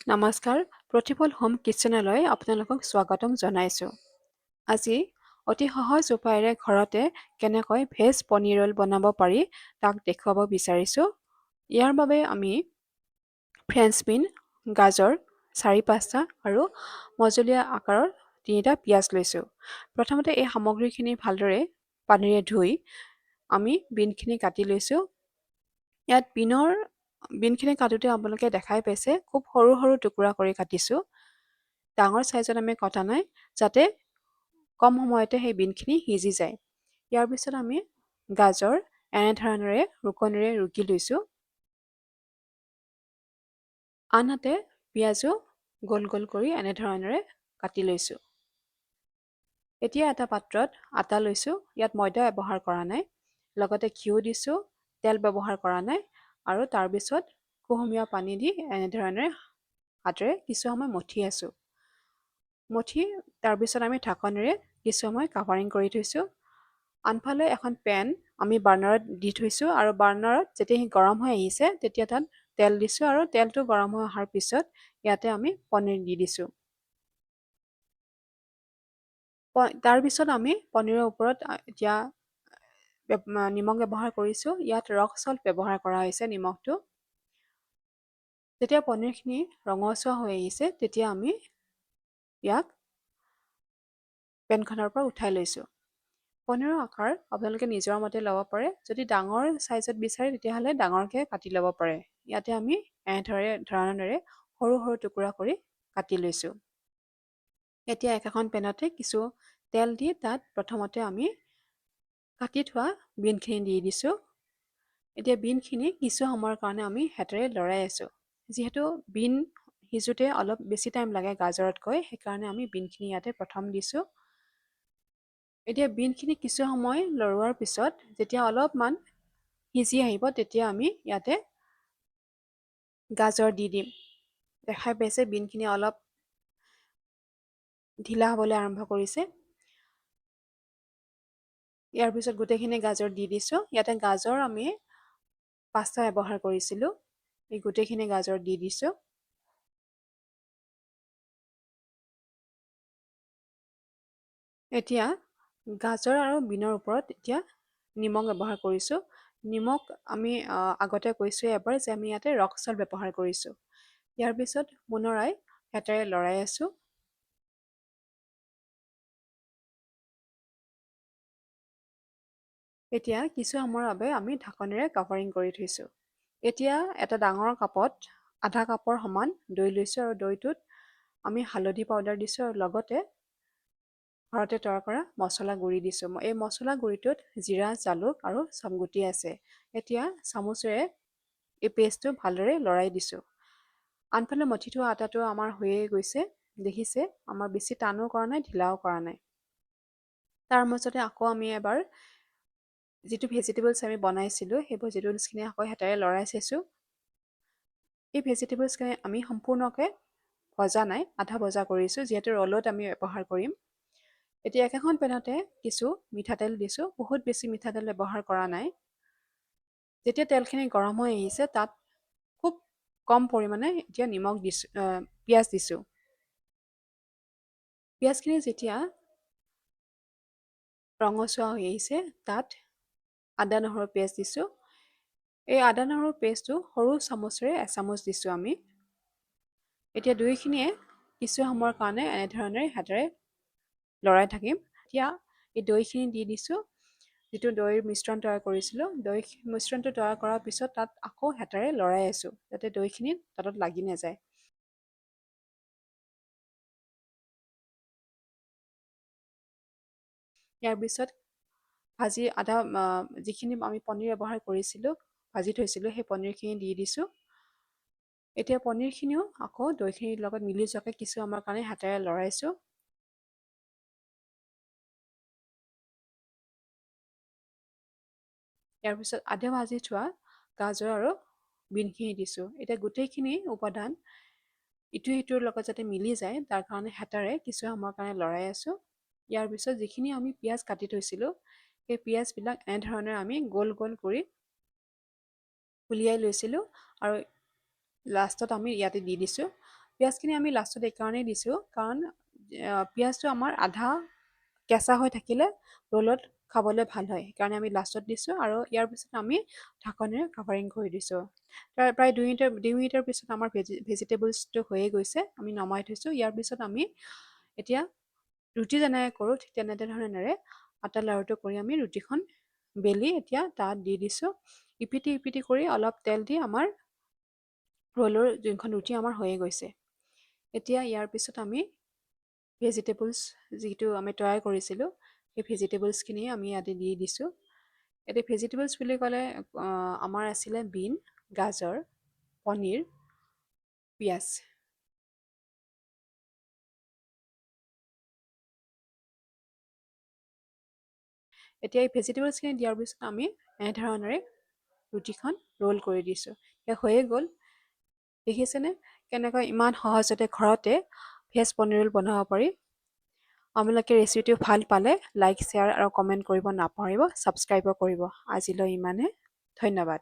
নমস্কাৰ, প্ৰতিফল হোম কিটচেনলৈ আপোনালোকক স্বাগতম জনাইছোঁ। আজি অতি সহজ উপায়েৰে ঘৰতে কেনেকৈ ভেজ পনীৰ ৰোল বনাব পাৰি তাক দেখুৱাব বিচাৰিছোঁ। ইয়াৰ বাবে আমি ফ্ৰেঞ্চ বিন, গাজৰ ৪-৫টা আৰু মজলীয়া আকাৰৰ ৩টা পিঁয়াজ লৈছোঁ। প্ৰথমতে এই সামগ্ৰীখিনি ভালদৰে পানীৰে ধুই আমি বিনখিনি কাটি লৈছোঁ। ইয়াত বিনখিনি কাটোতে আপোনালোকে দেখাই পাইছে খুব সৰু সৰু টুকুৰা কৰি কাটিছোঁ। ডাঙৰ চাইজত আমি কটা নাই যাতে কম সময়তে সেই বিনখিনি সিজি যায়। ইয়াৰ পিছত আমি গাজৰ এনেধৰণেৰে ৰুকনিৰে ৰুকি লৈছোঁ। আনহাতে পিঁয়াজো গোল গোল কৰি এনেধৰণেৰে কাটি লৈছোঁ। এতিয়া এটা পাত্ৰত আটা লৈছোঁ। ইয়াত ময়দা ব্যৱহাৰ কৰা নাই। লগতে ঘিউ দিছোঁ, তেল ব্যৱহাৰ কৰা নাই আৰু তাৰপিছত কুহুমীয়া পানী দি এনেধৰণেৰে হাতেৰে কিছু সময় মঠি আছোঁ। মঠি তাৰপিছত আমি ঢাকনিৰে কিছু সময় কাভাৰিং কৰি থৈছোঁ। আনফালে এখন পেন আমি বাৰ্ণাৰত দি থৈছোঁ আৰু বাৰ্ণাৰত যেতিয়া সি গৰম হৈ আহিছে তেতিয়া তাত তেল দিছোঁ আৰু তেলটো গৰম হৈ অহাৰ পিছত ইয়াতে আমি পনীৰ দি দিছোঁ। তাৰপিছত আমি পনীৰৰ ওপৰত এতিয়া নিমখ ব্যৱহাৰ কৰিছোঁ। ইয়াত ৰক সল্ট ব্যৱহাৰ কৰা হৈছে নিমখটো। যেতিয়া পনীৰখিনি ৰঙচুৱা হৈ আহিছে তেতিয়া আমি ইয়াক পেনখনৰ পৰা উঠাই লৈছোঁ। পনীৰৰ আকাৰ আপোনালোকে নিজৰ মতে ল'ব পাৰে। যদি ডাঙৰ চাইজত বিচাৰে তেতিয়াহ'লে ডাঙৰকৈ কাটি ল'ব পাৰে। ইয়াতে আমি এনেধৰণেৰে সৰু সৰু টুকুৰা কৰি কাটি লৈছোঁ। এতিয়া একেখন পেনতে কিছু তেল দি তাত প্ৰথমতে আমি কাটি থোৱা বিনখিনি দি দিছোঁ। এতিয়া বিনখিনি কিছু সময়ৰ কাৰণে আমি হাতেৰে লৰাই আছোঁ। যিহেতু বিন সিজোতে অলপ বেছি টাইম লাগে গাজৰতকৈ, সেইকাৰণে আমি বিনখিনি ইয়াতে প্ৰথম দিছোঁ। এতিয়া বিনখিনি কিছু সময় লৰোৱাৰ পিছত যেতিয়া অলপমান সিজি আহিব তেতিয়া আমি ইয়াতে গাজৰ দি দিম। দেখাই পাইছে বিনখিনি অলপ ঢিলা হ'বলৈ আৰম্ভ কৰিছে। ইয়াৰ পিছত গোটেইখিনি গাজৰ দি দিছোঁ। ইয়াতে গাজৰ আমি 5টা ব্যৱহাৰ কৰিছিলোঁ। এই গোটেইখিনি গাজৰ দি দিছোঁ। এতিয়া গাজৰ আৰু বিনৰ ওপৰত এতিয়া নিমখ ব্যৱহাৰ কৰিছোঁ। নিমখ আমি আগতে কৈছোঁৱে এবাৰ যে আমি ইয়াতে ৰক সল্ট ব্যৱহাৰ কৰিছোঁ। ইয়াৰ পিছত পুনৰাই হাতেৰে লৰাই আছোঁ। এতিয়া কিছু সময়ৰ বাবে আমি ঢাকনিৰে কাভাৰিং কৰি থৈছোঁ। এতিয়া এটা ডাঙৰ কাপত আধা কাপৰ সমান দৈ লৈছোঁ আৰু দৈটোত আমি হালধি পাউডাৰ দিছোঁ আৰু লগতে ঘৰতে তৈয়াৰ কৰা মছলা গুড়ি দিছোঁ। এই মছলা গুড়িটোত জিৰা, জালুক আৰু চমগুটি আছে। এতিয়া চামুচেৰে এই পেষ্টটো ভালদৰে লৰাই দিছোঁ। আনফালে মঠি থোৱা আটাটো আমাৰ হৈয়ে গৈছে। দেখিছে আমাৰ বেছি টানো কৰা নাই, ঢিলাও কৰা নাই। তাৰ মাজতে আকৌ আমি এবাৰ যিটো ভেজিটেবলছ আমি বনাইছিলোঁ সেই ভেজিটেবলছখিনি আকৌ হাতেৰে লৰাই চাইছোঁ। এই ভেজিটেবলছখিনি আমি সম্পূৰ্ণকৈ ভজা নাই, আধা ভজা কৰিছোঁ যিহেতু ৰলত আমি ব্যৱহাৰ কৰিম। এতিয়া একেখন পেনতে কিছু মিঠাতেল দিছোঁ। বহুত বেছি মিঠাতেল ব্যৱহাৰ কৰা নাই। যেতিয়া তেলখিনি গৰম হৈ আহিছে তাত খুব কম পৰিমাণে এতিয়া নিমখ দিছোঁ, পিঁয়াজ দিছোঁ। পিঁয়াজখিনি যেতিয়া ৰঙচুৱা হৈ আহিছে তাত আদা নহৰু পেষ্ট দিছোঁ। এই আদা নহৰু পেষ্টটো সৰু চামুচেৰে এচামুচ দিছোঁ আমি। এতিয়া দুয়োখিনিয়ে কিছু সময়ৰ কাৰণে এনেধৰণেৰে হাতেৰে লৰাই থাকিম। এতিয়া এই দৈখিনি দি দিছোঁ। যিটো দৈৰ মিশ্ৰণ তৈয়াৰ কৰিছিলোঁ, মিশ্ৰণটো তৈয়াৰ কৰাৰ পিছত তাত আকৌ হাতেৰে লৰাই আছোঁ যাতে দৈখিনি তাত লাগি নাযায়। ইয়াৰ পিছত যিখিনি আমি পনীৰ ব্যৱহাৰ কৰিছিলোঁ, ভাজি থৈছিলোঁ, সেই পনীৰখিনি দি দিছোঁ। এতিয়া পনীৰখিনিও আকৌ দৈখিনিৰ লগত মিলি যোৱাকৈ কিছু সময়ৰ কাৰণে হাতেৰে লৰাইছোঁ। ইয়াৰ পিছত আধা ভাজি থোৱা গাজৰ আৰু বিনখিনি দিছোঁ। এতিয়া গোটেইখিনি উপাদান ইটো সিটোৰ লগত যাতে মিলি যায় তাৰ কাৰণে হাতেৰে কিছু সময়ৰ কাৰণে লৰাই আছোঁ। ইয়াৰ পিছত যিখিনি আমি পিঁয়াজ কাটি থৈছিলোঁ সেই পিঁয়াজবিলাক এনেধৰণেৰে আমি গোল গোল কৰি উলিয়াই লৈছিলোঁ আৰু লাষ্টত আমি ইয়াতে দি দিছোঁ। পিঁয়াজখিনি আমি লাষ্টত এইকাৰণেই দিছোঁ কাৰণ পিঁয়াজটো আমাৰ আধা কেঁচা হৈ থাকিলে ৰোলত খাবলৈ ভাল হয়, সেইকাৰণে আমি লাষ্টত দিছোঁ আৰু ইয়াৰ পিছত আমি ঢাকনেৰে কাভাৰিং কৰি দিছোঁ। প্ৰায় 2 মিনিটৰ পিছত আমাৰ ভেজিটেবলছটো হৈয়ে গৈছে, আমি নমাই থৈছোঁ। ইয়াৰ পিছত আমি এতিয়া ৰুটি যেনেকৈ কৰোঁ ঠিক তেনেধৰণেৰে আটা লাৰুটো কৰি আমি ৰুটিখন বেলি এতিয়া তাত দি দিছোঁ। ইপিটি ইপিটি কৰি অলপ তেল দি আমাৰ ৰোলৰ যোনখন ৰুটি আমাৰ হৈয়ে গৈছে। এতিয়া ইয়াৰ পিছত আমি ভেজিটেবলছ যিটো আমি তৈয়াৰ কৰিছিলোঁ সেই ভেজিটেবলছখিনি আমি ইয়াতে দি দিছোঁ। এতিয়া ভেজিটেবলছ বুলি ক'লে আমাৰ আছিলে বিন, গাজৰ, পনীৰ, পিঁয়াজ। এতিয়া এই ভেজিটেবলছখিনি দিয়াৰ পিছত আমি এনেধৰণেৰে ৰুটিখন ৰোল কৰি দিছোঁ। এতিয়া হৈয়ে গ'ল। দেখিছেনে কেনেকৈ ইমান সহজতে ঘৰতে ভেজ পনীৰ ৰোল বনাব পাৰি। আপোনালোকে ৰেচিপিটো ভাল পালে লাইক, শ্বেয়াৰ আৰু কমেণ্ট কৰিব নাপাহৰিব, ছাবস্ক্ৰাইবো কৰিব। আজিলৈ ইমানে, ধন্যবাদ।